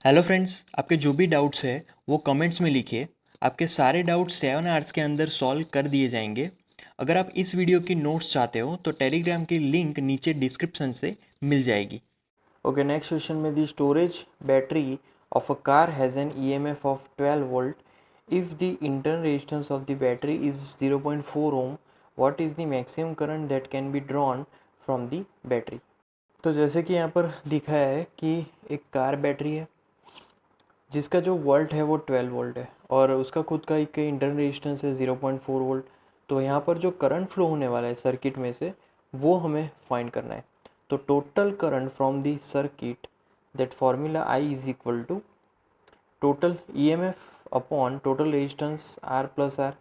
Hello friends, आपके जो भी डाउट्स है वो कमेंट्स में लिखिए। आपके सारे डाउट्स 7 आवर्स के अंदर सॉल्व कर दिए जाएंगे। अगर आप इस वीडियो की नोट्स चाहते हो तो टेलीग्राम की लिंक नीचे डिस्क्रिप्शन से मिल जाएगी। ओके, नेक्स्ट क्वेश्चन में the storage battery of a car has an EMF of 12 volt. If the internal resistance of the battery is 0.4 ohm, what is the maximum current that can be drawn from the battery. तो जैसे कि यहाँ पर दिखाया है कि एक car battery है जिसका जो वोल्ट है वो 12 वोल्ट है और उसका खुद का एक इंटरनल रेजिस्टेंस है 0.4 वोल्ट। तो यहाँ पर जो करंट फ्लो होने वाला है सर्किट में से वो हमें फाइंड करना है। तो total current from the circuit, that formula I is equal to total EMF upon total resistance R plus R,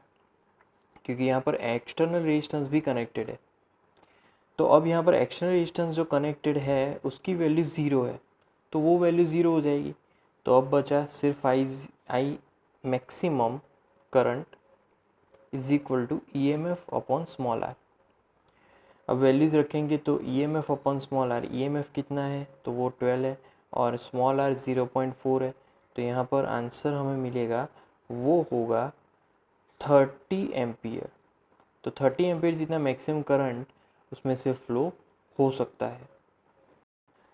क्योंकि यहाँ पर एक्सटर्नल रेजिस्टेंस भी कनेक्टेड है। तो अब यहाँ पर एक्सटर्नल रेजिस्टेंस जो कनेक्टेड है उसकी वैल्यू ज़ीरो है, तो वो वैल्यू ज़ीरो हो जाएगी। तो अब बचा सिर्फ I maximum current is equal to E M F upon small r. अब वैल्यूज़ रखेंगे तो E M F upon small r, E M F कितना है तो वो 12 है और स्मॉल आर 0.4 है। तो यहाँ पर आंसर हमें मिलेगा वो होगा 30 एम्पियर। तो 30 एम्पियर जितना मैक्सिमम करंट उसमें से फ्लो हो सकता है।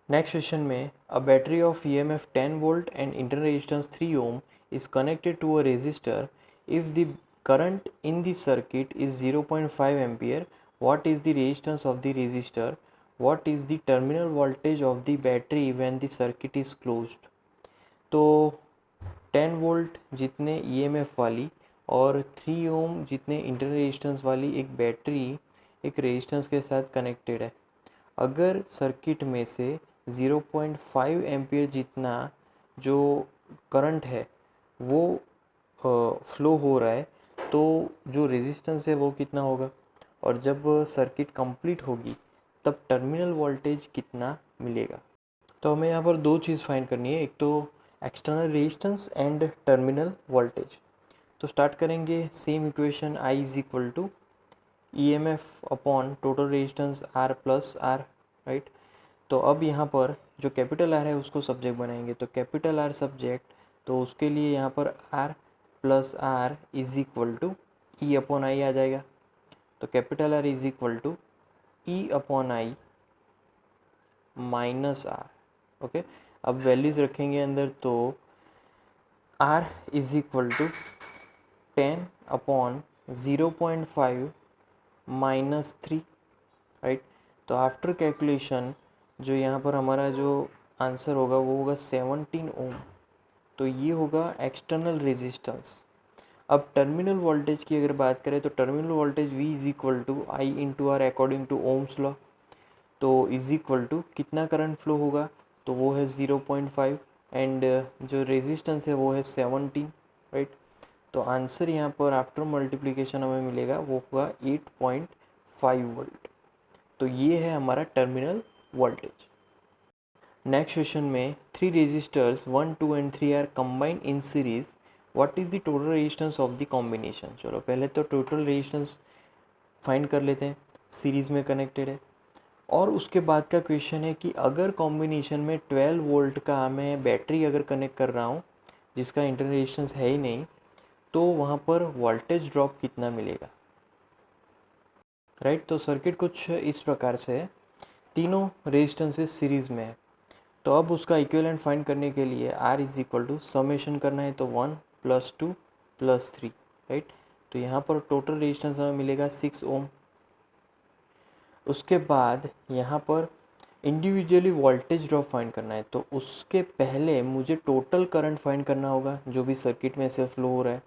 नेक्स्ट क्वेश्चन में a battery of EMF 10 volt and internal resistance 3 ohm is connected to a resistor. If the current in the circuit is 0.5 ampere, what is the resistance of the resistor? What is the terminal voltage of the battery when the circuit is closed? तो 10 volt जितने EMF वाली और 3 ओम जितने internal resistance वाली एक battery एक resistance के साथ कनेक्टेड है। अगर सर्किट में से 0.5 एम्पियर जितना जो करंट है वो फ्लो हो रहा है, तो जो रेजिस्टेंस है वो कितना होगा, और जब सर्किट कंप्लीट होगी तब टर्मिनल वोल्टेज कितना मिलेगा। तो हमें यहाँ पर दो चीज़ फाइंड करनी है, एक तो external resistance and terminal voltage. तो स्टार्ट करेंगे same equation, I is equal to E M F upon total resistance R plus R, right. तो अब यहाँ पर जो कैपिटल आर है उसको सब्जेक्ट बनाएंगे, तो कैपिटल आर सब्जेक्ट, तो उसके लिए यहाँ पर R plus R is equal to E upon I आ जाएगा। तो capital R is equal to E upon I minus R. Okay, अब वैल्यूज़ रखेंगे अंदर, तो R is equal to 10 upon 0.5 minus 3, right. तो आफ्टर कैलकुलेशन जो यहाँ पर हमारा जो आंसर होगा वो होगा 17 ओम। तो ये होगा एक्सटर्नल रेजिस्टेंस। अब टर्मिनल वोल्टेज की अगर बात करें तो terminal voltage V is equal to I into R according to Ohm's law. तो इज इक्वल टू कितना करंट फ्लो होगा, तो वो है 0.5 एंड जो रेजिस्टेंस है वो है 17, राइट। तो आंसर यहाँ पर आफ्टर मल्टीप्लिकेशन हमें मिलेगा वो होगा 8.5 वोल्ट। तो ये है हमारा टर्मिनल वोल्टेज। नेक्स्ट क्वेश्चन में 3 resistors 1, 2 and 3 are combined in series, what is the total resistance of the combination. चलो पहले तो टोटल रेजिस्टेंस फाइंड कर लेते हैं, सीरीज़ में कनेक्टेड है। और उसके बाद का क्वेश्चन है कि अगर कॉम्बिनेशन में 12 वोल्ट का मैं बैटरी अगर कनेक्ट कर रहा हूँ जिसका इंटरनल रेजिस्टेंस है ही नहीं, तो वहाँ पर वोल्टेज ड्रॉप कितना मिलेगा, राइट। तो सर्किट कुछ इस प्रकार से है, तीनों रेजिस्टेंसेस सीरीज़ में है। तो अब उसका इक्विवेलेंट फाइंड करने के लिए R is equal to summation करना है, तो 1 + 2 + 3, राइट। तो यहाँ पर टोटल रेजिस्टेंस हमें मिलेगा 6 ओम। उसके बाद यहाँ पर इंडिविजुअली वोल्टेज ड्रॉप फाइंड करना है, तो उसके पहले मुझे टोटल करंट फाइंड करना होगा जो भी सर्किट में से फ्लो हो रहा है।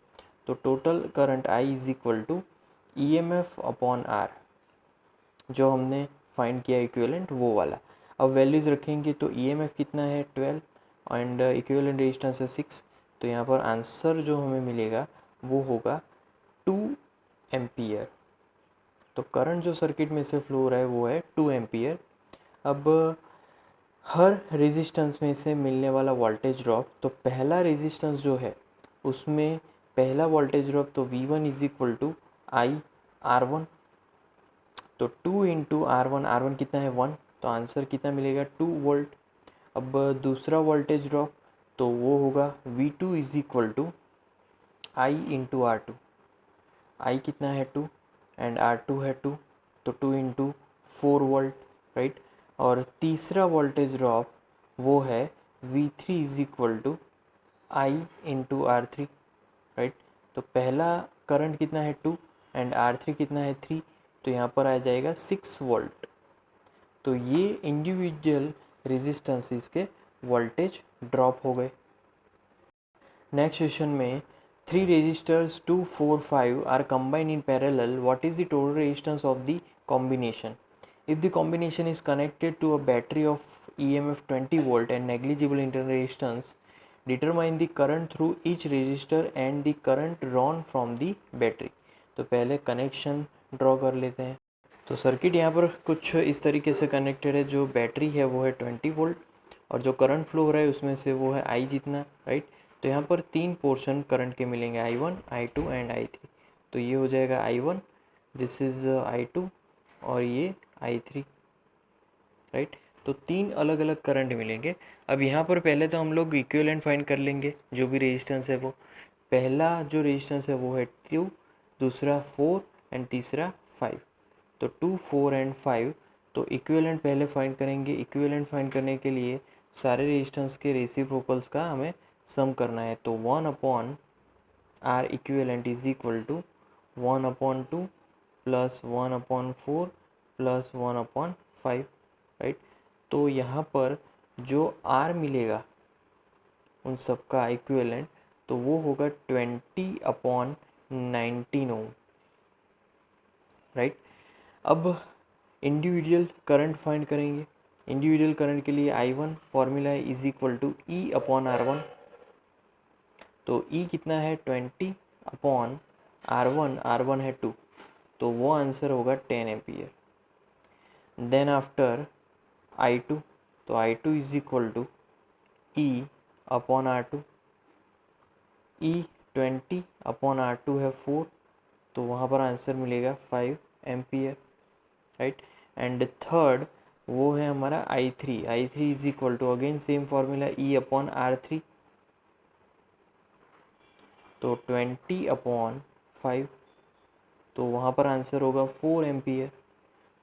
तो total current I is equal to E M F upon R, जो हमने फाइंड किया इक्विवेलेंट वो वाला। अब वैल्यूज़ रखेंगे तो ई एम एफ कितना है 12 एंड इक्विवेलेंट रेजिस्टेंस है 6। तो यहाँ पर आंसर जो हमें मिलेगा वो होगा 2 एम्पियर। तो करंट जो सर्किट में से फ्लो हो रहा है वो है 2 एम्पियर। अब हर रेजिस्टेंस में से मिलने वाला वोल्टेज ड्रॉप, तो पहला रेजिस्टेंस जो है उसमें पहला वोल्टेज ड्रॉप तो V1 is equal to I R1। तो 2 इंटू R1 कितना है 1, तो आंसर कितना मिलेगा 2 वोल्ट। अब दूसरा वोल्टेज ड्रॉप तो वो होगा V2 is equal to I into R2। I कितना है 2 एंड R2 है 2, तो 2 इंटू 4 वोल्ट, राइट। और तीसरा वोल्टेज ड्रॉप वो है V3 is equal to I into R3, right. तो पहला करंट कितना है 2 एंड R3 कितना है 3, तो यहाँ पर आ जाएगा 6 वोल्ट। तो ये इंडिविजुअल रेजिस्टेंसेस के वोल्टेज ड्रॉप हो गए। नेक्स्ट क्वेश्चन में 3 resistors 2, 4, 5 are combined in parallel. What is the total resistance of the combination? If the combination is connected to a battery of EMF 20 volt and negligible internal resistance, determine the current through each resistor and the current drawn from the battery. तो पहले connection draw कर लेते हैं। तो circuit यहाँ पर कुछ इस तरीके से कनेक्टेड है। जो बैटरी है वो है 20 वोल्ट और जो करंट फ्लो हो रहा है उसमें से वो है आई जितना, राइट। तो यहाँ पर 3 पोर्शन करंट के मिलेंगे, I1, I2 एंड I3। तो ये हो जाएगा I1, दिस इज़ I2 और ये I3, राइट। तो 3 अलग अलग करंट मिलेंगे। अब यहाँ पर पहले तो हम लोग इक्विवेलेंट फाइंड कर लेंगे। जो भी रेजिस्टेंस है वो, पहला जो रेजिस्टेंस है वो है 2, दूसरा 4 एंड तीसरा 5। तो 2, 4 एंड 5, तो इक्विवेलेंट पहले फाइंड करेंगे। इक्विवेलेंट फाइंड करने के लिए सारे रेजिस्टेंस के रेसिप्रोकल्स का हमें सम करना है। तो 1 upon R equivalent is equal to 1/2 plus 1/4 plus 1/5, right. तो यहाँ पर जो आर मिलेगा उन सब का इक्विवेलेंट, तो वो होगा 20/19 ओम, राइट। अब इंडिविजुअल करंट फाइंड करेंगे। इंडिविजुअल करंट के लिए I1 फॉर्मूला है इज इक्वल टू E/R1। तो E कितना है 20/R1, R1 है 2, तो वो आंसर होगा 10 एम्पियर। देन आफ्टर I2, तो I2 is equal to E/R2। E 20/R2 है 4, तो वहाँ पर आंसर मिलेगा 5 एम्पियर, राइट। एंड थर्ड वो है हमारा I3। I3 is equal to again same formula E/R3, तो 20/5, तो वहाँ पर आंसर होगा 4 एम्पियर।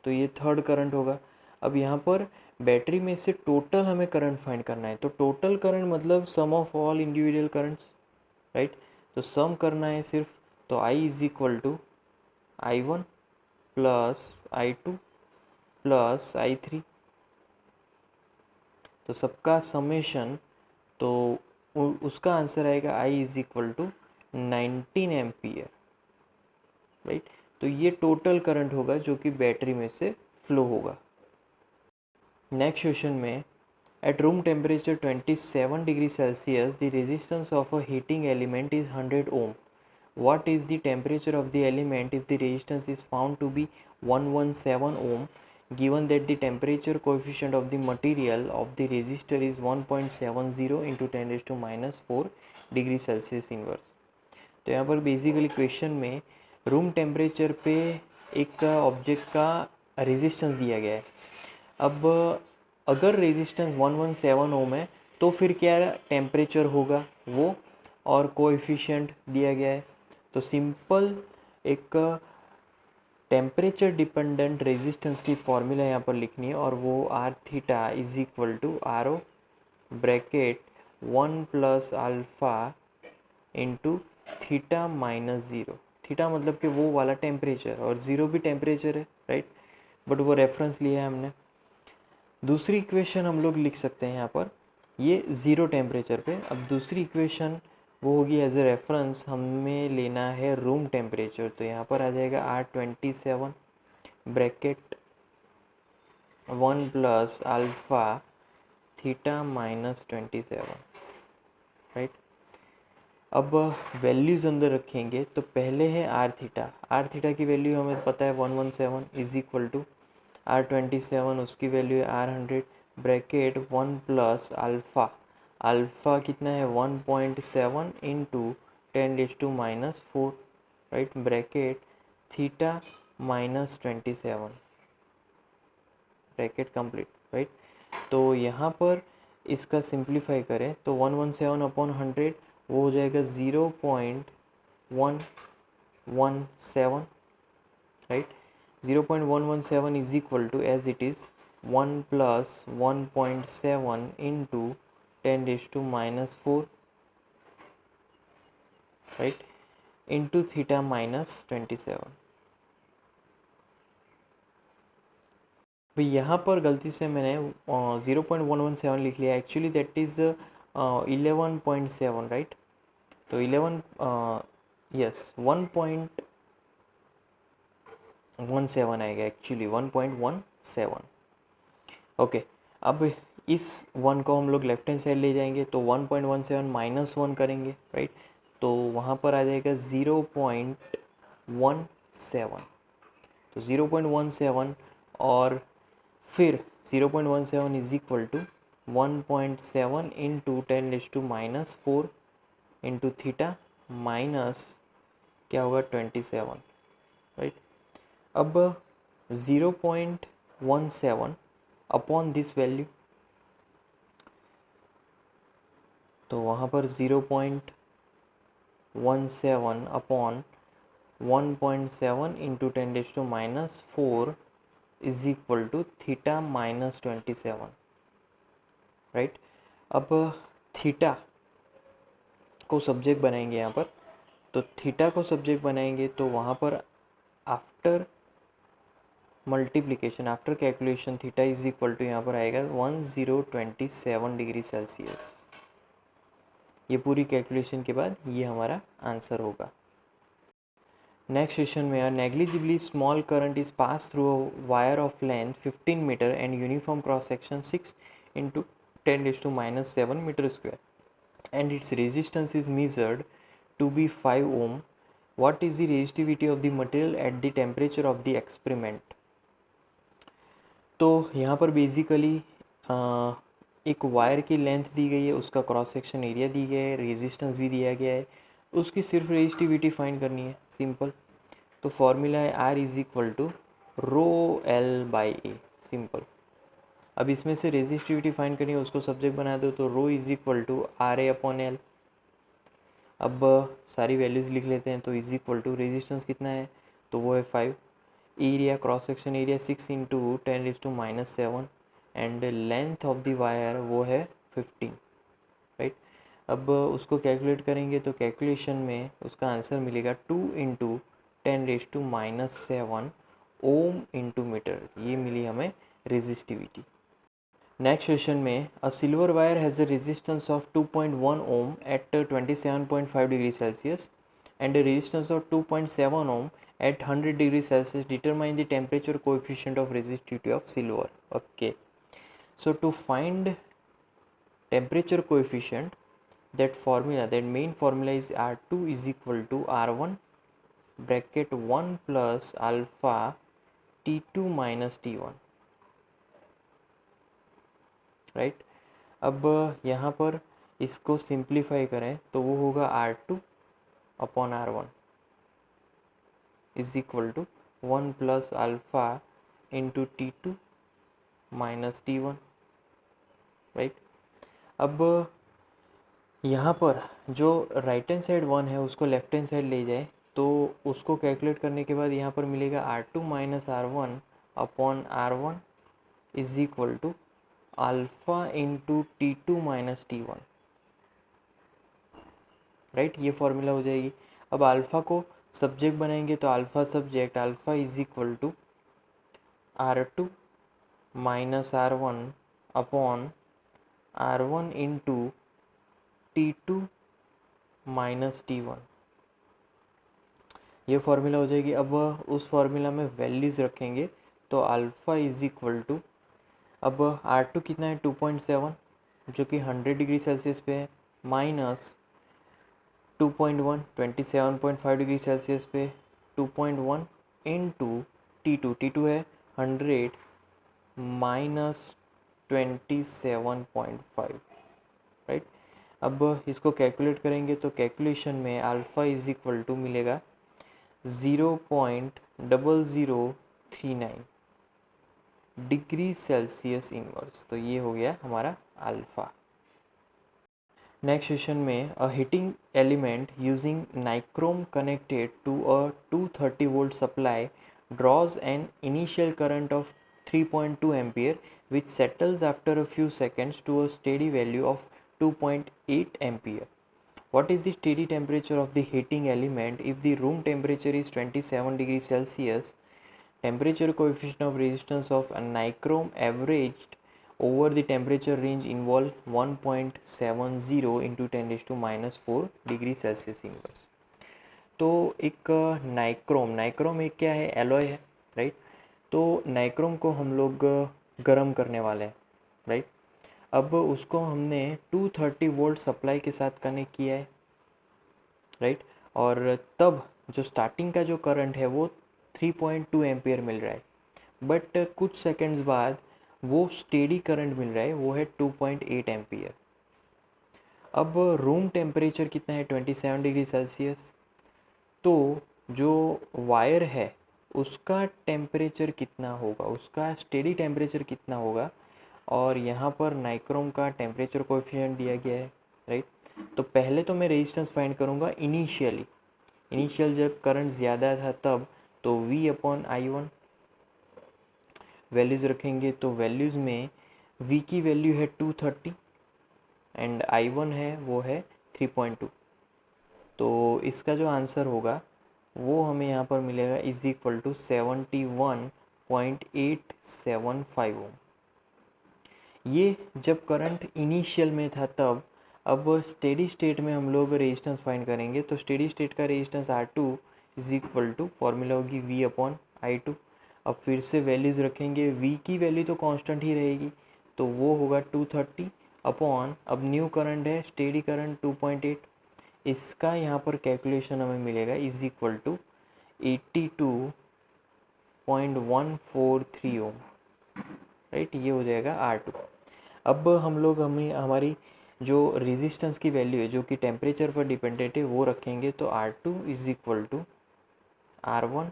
तो ये थर्ड करंट होगा। अब यहाँ पर बैटरी में से टोटल हमें करंट फाइंड करना है। तो टोटल करंट मतलब sum of all individual currents, right. तो सम करना है सिर्फ। तो I is equal to I1 plus I2 plus I3, तो सबका समेशन, तो उसका आंसर आएगा I is equal to 19 ampere, right. तो ये टोटल करंट होगा जो कि बैटरी में से फ्लो होगा। नेक्स्ट क्वेश्चन में at room temperature 27 degree Celsius the resistance of a heating element is 100 ohm. What is the temperature of the element if the resistance is found to be 117 ohm, given that the temperature coefficient of the material of the resistor is 1.70 into 10 raised to minus 4 degree Celsius inverse. तो यहाँ पर basically question में room temperature पे एक object का resistance दिया गया है। अब अगर रेजिस्टेंस 117 ओम है तो फिर क्या टेम्परेचर होगा वो, और कोएफिशिएंट दिया गया है। तो सिंपल एक टेम्परेचर डिपेंडेंट रेजिस्टेंस की फॉर्मूला यहाँ पर लिखनी है, और वो R theta is equal to RO bracket 1 plus alpha into theta minus 0। Theta मतलब कि वो वाला टेम्परेचर, और 0 भी टेम्परेचर है, राइट, बट वो रेफरेंस लिया है हमने। दूसरी इक्वेशन हम लोग लिख सकते हैं यहाँ पर, ये 0 टेम्परेचर पे। अब दूसरी इक्वेशन वो होगी एज ए रेफरेंस हमें लेना है रूम टेम्परेचर। तो यहाँ पर आ जाएगा R27 bracket 1 plus alpha theta minus 27, right. अब वैल्यूज़ अंदर रखेंगे। तो पहले है आर थीटा की वैल्यू हमें पता है 117 इज इक्वल टू R27, उसकी वैल्यू है R100 bracket 1 plus alpha, alpha कितना है 1.7 into 10 raise to minus 4, right, bracket theta minus 27, bracket complete, right. तो यहाँ पर इसका सिंप्लीफाई करें तो 117 अपॉन 100 वो हो जाएगा 0.117, right. 0.117 is equal to as it is 1 plus 1.7 into 10⁻⁻⁴, right, into theta minus 27। भाई यहाँ पर गलती से मैंने 0.117 लिख लिया, एक्चुअली दैट इज़ 11.7, राइट। तो 1.17 आएगा, एक्चुअली 1.17। ओके, अब इस 1 को हम लोग लेफ्ट हैंड साइड ले जाएंगे तो 1.17 माइनस 1 करेंगे, राइट। तो वहाँ पर आ जाएगा 0.17, तो 0.17 और फिर 0.17 is equal to 1.7 into 10⁻⁴ into theta minus क्या होगा 27, राइट। अब 0.17 अपॉन दिस वैल्यू, तो वहाँ पर 0.17 upon 1.7 into 10⁻⁴ is equal to theta minus 27, right. अब थीटा को सब्जेक्ट बनाएंगे यहाँ पर, तो थीटा को सब्जेक्ट बनाएंगे तो वहाँ पर after multiplication, after calculation theta is equal to यहाँ पर आएगा 1027 डिग्री सेल्सियस। ये पूरी कैलकुलेशन के बाद ये हमारा आंसर होगा। नेक्स्ट क्वेश्चन में, negligibly small current is pass through a wire of length 15 metre and uniform cross section 6 into 10⁻⁷ metre square and its resistance is measured to be 5 ohm. What is the resistivity of the material at the temperature of the experiment? तो यहाँ पर basically एक wire की length दी गई है, उसका cross section area दी गया है, रेजिस्टेंस भी दिया गया है, उसकी सिर्फ रेजिस्टिविटी फाइंड करनी है, सिंपल। तो फॉर्मूला है R is equal to ρL/A, simple. अब इसमें से रेजिस्टिविटी फाइंड करनी है, उसको सब्जेक्ट बना दो, तो रो इज इक्वल टू RA/L। अब सारी वैल्यूज़ लिख लेते हैं, तो इज इक्वल टू रेजिस्टेंस कितना है, तो वो है 5, area cross section area 6 into 10⁻⁷ and length of the wire वो है 15, राइट। अब उसको कैलकुलेट करेंगे तो कैलकुलेशन में उसका आंसर मिलेगा 2 इंटू 10⁻⁷ ओम इंटू मीटर, ये मिली हमें रेजिस्टिविटी। नेक्स्ट क्वेश्चन में, a silver wire has a resistance of 2.1 ohm at 27.5 degree Celsius and a resistance of 2.7 ohm at 100 degrees Celsius. Determine the temperature coefficient of resistivity of silver. Okay, so to find temperature coefficient, that main formula is R2 is equal to R1 bracket 1 plus alpha T2 minus T1, right. अब यहाँ पर इसको simplify करें तो वो होगा R2 upon R1 is equal to 1 plus alpha into T2 minus T1, right. अब यहाँ पर जो राइट हैंड साइड 1 है उसको लेफ्ट हैंड साइड ले जाए तो उसको कैलकुलेट करने के बाद यहाँ पर मिलेगा R2 minus R1 upon R1 is equal to alpha into T2 minus T1, right. ये फॉर्मूला हो जाएगी। अब अल्फ़ा को सब्जेक्ट बनाएंगे तो alpha subject alpha is equal to R2 minus R1 upon R1 into T2 minus T1, ये formula हो जाएगी। अब उस फॉर्मूला में वैल्यूज़ रखेंगे तो अल्फ़ा इज इक्वल टू, अब R2 कितना है 2.7 जो कि 100 डिग्री सेल्सियस पे है, माइनस 2.1 27.5 डिग्री सेल्सियस पे 2.1 इंटू T2 है 100 माइनस 27.5, राइट। अब इसको कैलकुलेट करेंगे तो कैलकुलेशन में अल्फ़ा इज इक्वल टू मिलेगा 0.0039 डिग्री सेल्सियस इनवर्स, तो ये हो गया हमारा अल्फ़ा। नेक्स्ट क्वेश्चन में a heating element using nichrome connected to a 230 volt supply draws an initial current of 3.2 ampere which settles after a few seconds to a steady value of 2.8 ampere. What is the steady temperature of the heating element if the room temperature is 27 degrees Celsius? Temperature coefficient of resistance of a nichrome averaged over the temperature range involve 1.70 into 10 raised to minus 4 degree Celsius inverse. तो एक nichrome एक क्या है, alloy है, right. तो nichrome को हम लोग गर्म करने वाले हैं, राइट। अब उसको हमने 230 वोल्ट सप्लाई के साथ कनेक्ट किया है, राइट। और तब जो स्टार्टिंग का जो करंट है वो 3.2 एम्पियर मिल रहा है, बट कुछ सेकंड्स बाद वो स्टेडी करंट मिल रहा है, वो है 2.8 एम्पियर। अब रूम टेम्परेचर कितना है, 27 डिग्री सेल्सियस। तो जो वायर है उसका टेम्परेचर कितना होगा, उसका स्टेडी टेम्परेचर कितना होगा, और यहाँ पर नाइक्रोम का टेम्परेचर कोएफिशिएंट दिया गया है, राइट। तो पहले तो मैं रेजिस्टेंस फाइंड करूँगा इनिशियल जब करंट ज़्यादा था तब, तो V अपॉन I1 वैल्यूज़ रखेंगे। तो वैल्यूज़ में V की वैल्यू है 230 एंड I1 है वो है 3.2। तो इसका जो आंसर होगा वो हमें यहाँ पर मिलेगा इज इक्वल टू 71.875 ओम। ये जब करंट इनिशियल में था तब। अब स्टेडी स्टेट में हम लोग रेजिस्टेंस फाइंड करेंगे, तो स्टेडी स्टेट का resistance R2 is equal to formula होगी V अपॉन I2। अब फिर से वैल्यूज़ रखेंगे, V की वैल्यू तो कांस्टेंट ही रहेगी, तो वो होगा 230 अपॉन, अब न्यू करंट है स्टेडी करंट 2.8, इसका यहाँ पर कैलकुलेशन हमें मिलेगा is equal to 82.143 ohm, right. ये हो जाएगा R2। अब हम लोग हमारी जो रेजिस्टेंस की वैल्यू है जो कि टेम्परेचर पर डिपेंडेंट है वो रखेंगे। तो R2 is equal to R1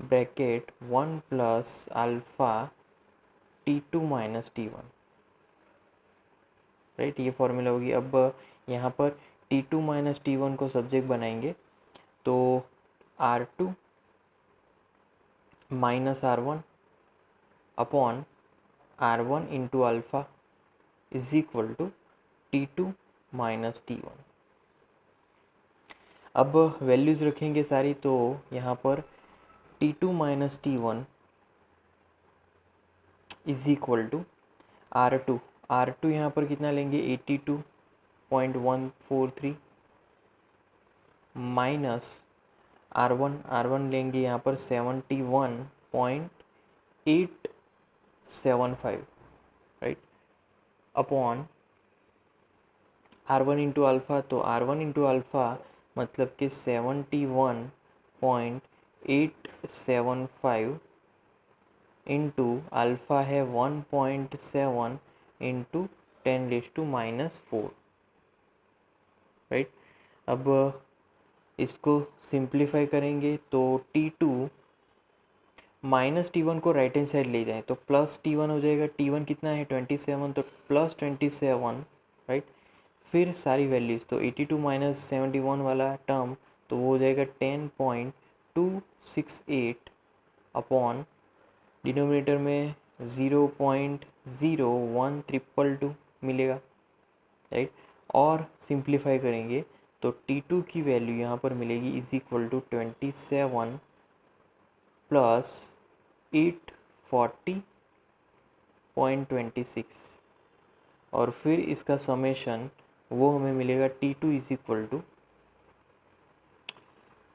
bracket 1 plus alpha T2 minus T1, right. ये फॉर्मूला होगी। अब यहाँ पर T2 माइनस T1 को सब्जेक्ट बनाएंगे, तो R2 minus R1 upon R1 into alpha is equal to T2 minus T1। अब वैल्यूज़ रखेंगे सारी, तो यहाँ पर T2 minus T1 is equal to R2 यहाँ पर कितना लेंगे 82.143 माइनस R1 लेंगे यहाँ पर 71.875, right, upon R1 into alpha. तो R1 इंटू अल्फ़ा मतलब कि 71.875 इंटू अल्फ़ा है 1.7 into 10 raise to minus 4, right. अब इसको सिंप्लीफाई करेंगे तो T2 माइनस T1 को राइट हैंड साइड ले जाएं तो प्लस T1 हो जाएगा। T1 कितना है 27, तो प्लस 27, राइट। फिर सारी वैल्यूज़, तो 82 माइनस 71 वाला टर्म तो वो हो जाएगा 10.268 अपॉन डिनोमिनेटर में 0.01222 मिलेगा, राइट। और सिंप्लीफाई करेंगे तो T2 की वैल्यू यहाँ पर मिलेगी इज इक्वल टू 27 प्लस 840.26, और फिर इसका समेशन वो हमें मिलेगा T2 is equal to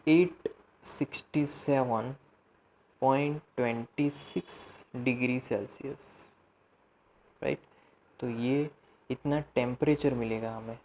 867.26 degree Celsius, right. तो ये इतना टेम्परेचर मिलेगा हमें।